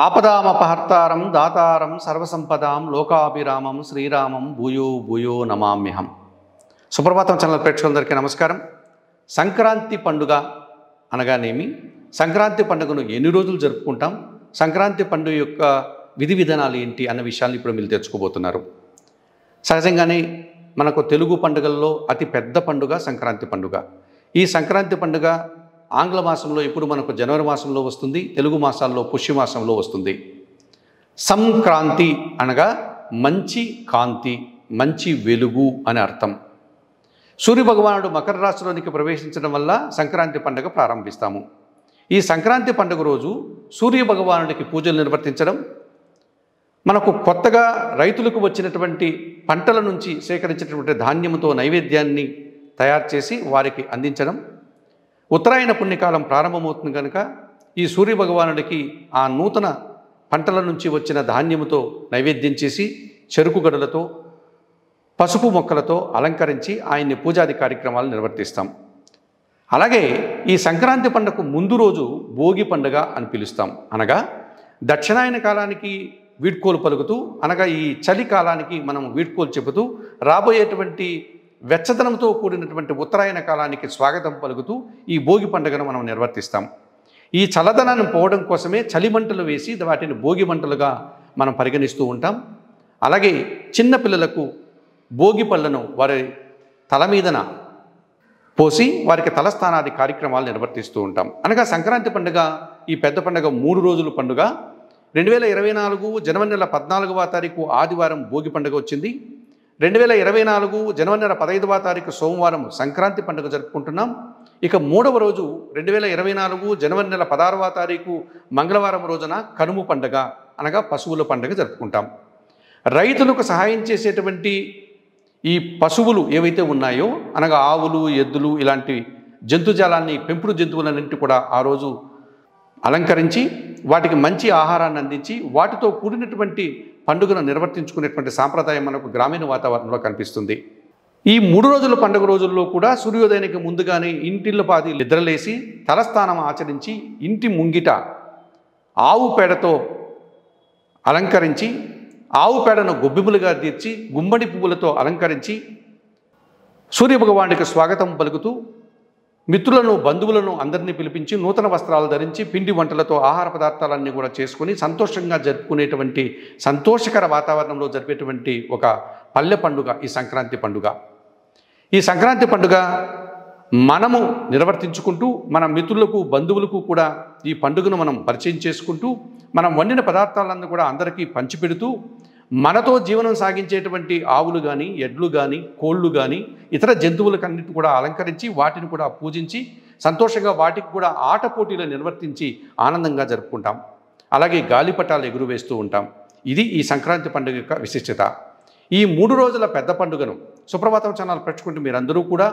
ఆపదామపహర్తారం దాతారం సర్వసంపదాం లోకాభిరామం శ్రీరామం భూయో భూయో నమామ్యహం. సుప్రభాతం ఛానల్ ప్రేక్షకులందరికీ నమస్కారం. సంక్రాంతి పండుగ అనగానేమి, సంక్రాంతి పండుగను ఎన్ని రోజులు జరుపుకుంటాం, సంక్రాంతి పండుగ యొక్క విధి విధానాలు ఏంటి అన్న విషయాన్ని ఇప్పుడు మీరు తెచ్చుకోబోతున్నారు. సహజంగానే మనకు తెలుగు పండుగల్లో అతి పెద్ద పండుగ సంక్రాంతి పండుగ. ఈ సంక్రాంతి పండుగ ఆంగ్ల మాసంలో ఇప్పుడు మనకు జనవరి మాసంలో వస్తుంది, తెలుగు మాసాల్లో పుష్యమాసంలో వస్తుంది. సంక్రాంతి అనగా మంచి కాంతి, మంచి వెలుగు అని అర్థం. సూర్యభగవానుడు మకర రాశిలోనికి ప్రవేశించడం వల్ల సంక్రాంతి పండుగ ప్రారంభిస్తాము. ఈ సంక్రాంతి పండుగ రోజు సూర్యభగవానుడికి పూజలు నిర్వర్తించడం, మనకు కొత్తగా రైతులకు వచ్చినటువంటి పంటల నుంచి సేకరించినటువంటి ధాన్యంతో నైవేద్యాన్ని తయారు చేసి వారికి అందించడం. ఉత్తరాయణ పుణ్యకాలం ప్రారంభమవుతుంది కనుక ఈ సూర్యభగవానుడికి ఆ నూతన పంటల నుంచి వచ్చిన ధాన్యముతో నైవేద్యం చేసి చెరుకు గడులతో పసుపు మొక్కలతో అలంకరించి ఆయన్ని పూజాది కార్యక్రమాలు నిర్వర్తిస్తాం. అలాగే ఈ సంక్రాంతి పండుగకు ముందు రోజు భోగి పండుగ అని పిలుస్తాం. అనగా దక్షిణాయన కాలానికి వీడ్కోలు పలుకుతూ, అనగా ఈ చలి కాలానికి మనం వీడ్కోలు చెబుతూ రాబోయేటువంటి వెచ్చదనంతో కూడినటువంటి ఉత్తరాయణ కాలానికి స్వాగతం పలుకుతూ ఈ భోగి పండుగను మనం నిర్వర్తిస్తాం. ఈ చల్లదనాన్ని పోవడం కోసమే చలి మంటలు వేసి వాటిని భోగి మంటలుగా మనం పరిగణిస్తూ ఉంటాం. అలాగే చిన్నపిల్లలకు భోగి పళ్ళను వారి తల మీదన పోసి వారికి తలస్థానాది కార్యక్రమాలు నిర్వర్తిస్తూ ఉంటాం. అనగా సంక్రాంతి పండుగ, ఈ పెద్ద పండుగ 3 రోజుల పండుగ. 2024 జనవరి నెల 14వ తారీఖు ఆదివారం భోగి పండుగ వచ్చింది. 2024 జనవరి నెల 15వ తారీఖు సోమవారం సంక్రాంతి పండుగ జరుపుకుంటున్నాం. ఇక 3వ రోజు 2024 జనవరి నెల 16వ తారీఖు మంగళవారం రోజున కనుమ పండుగ అనగా పశువుల పండుగ జరుపుకుంటాం. రైతులకు సహాయం చేసేటువంటి ఈ పశువులు ఏవైతే ఉన్నాయో, అనగా ఆవులు, ఎద్దులు ఇలాంటి జంతుజాలాన్ని, పెంపుడు జంతువులన్నింటి కూడా ఆ రోజు అలంకరించి వాటికి మంచి ఆహారాన్ని అందించి వాటితో కూడినటువంటి పండుగను నిర్వర్తించుకునేటువంటి సాంప్రదాయం మనకు గ్రామీణ వాతావరణంలో కనిపిస్తుంది. ఈ 3 రోజుల పండుగ రోజుల్లో కూడా సూర్యోదయానికి ముందుగానే ఇంటిల్లపాది నిద్రలేసి తలస్నానం ఆచరించి ఇంటి ముంగిట ఆవు పేడతో అలంకరించి, ఆవు పేడను గొబ్బెమ్మలుగా తీర్చి గుమ్మడి పువ్వులతో అలంకరించి సూర్యభగవానుడికి స్వాగతం పలుకుతూ మిత్రులను, బంధువులను అందరినీ పిలిపించి నూతన వస్త్రాలు ధరించి పిండి వంటలతో ఆహార పదార్థాలన్నీ కూడా చేసుకుని సంతోషంగా జరుపుకునేటువంటి, సంతోషకర వాతావరణంలో జరిపేటువంటి ఒక పల్లె పండుగ ఈ సంక్రాంతి పండుగ. ఈ సంక్రాంతి పండుగ మనము నిర్వర్తించుకుంటూ మన మిత్రులకు, బంధువులకు కూడా ఈ పండుగను మనం పరిచయం చేసుకుంటూ మనం వండిన పదార్థాలను కూడా అందరికీ పంచిపెడుతూ మనతో జీవనం సాగించేటువంటి ఆవులు కానీ, ఎడ్లు కానీ, కోళ్ళు కానీ, ఇతర జంతువులకన్నిటి కూడా అలంకరించి వాటిని కూడా పూజించి సంతోషంగా వాటికి కూడా ఆట పోటీలు నిర్వర్తించి ఆనందంగా జరుపుకుంటాం. అలాగే గాలిపటాలు ఎగురువేస్తూ ఉంటాం. ఇది ఈ సంక్రాంతి పండుగ యొక్క విశిష్టత. ఈ 3 రోజుల పెద్ద పండుగను సుప్రభాతం ఛానల్ పెట్టుకుంటూ మీరందరూ కూడా,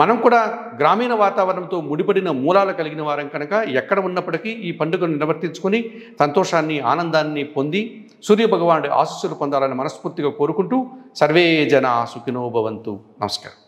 మనం కూడా గ్రామీణ వాతావరణంతో ముడిపడిన మూలాలు కలిగిన వారం కనుక ఎక్కడ ఉన్నప్పటికీ ఈ పండుగను నిర్వర్తించుకొని సంతోషాన్ని, ఆనందాన్ని పొంది సూర్యభగవానుడి ఆశీస్సులు పొందాలని మనస్ఫూర్తిగా కోరుకుంటూ సర్వే జనా సుఖినో భవంతు. నమస్కారం.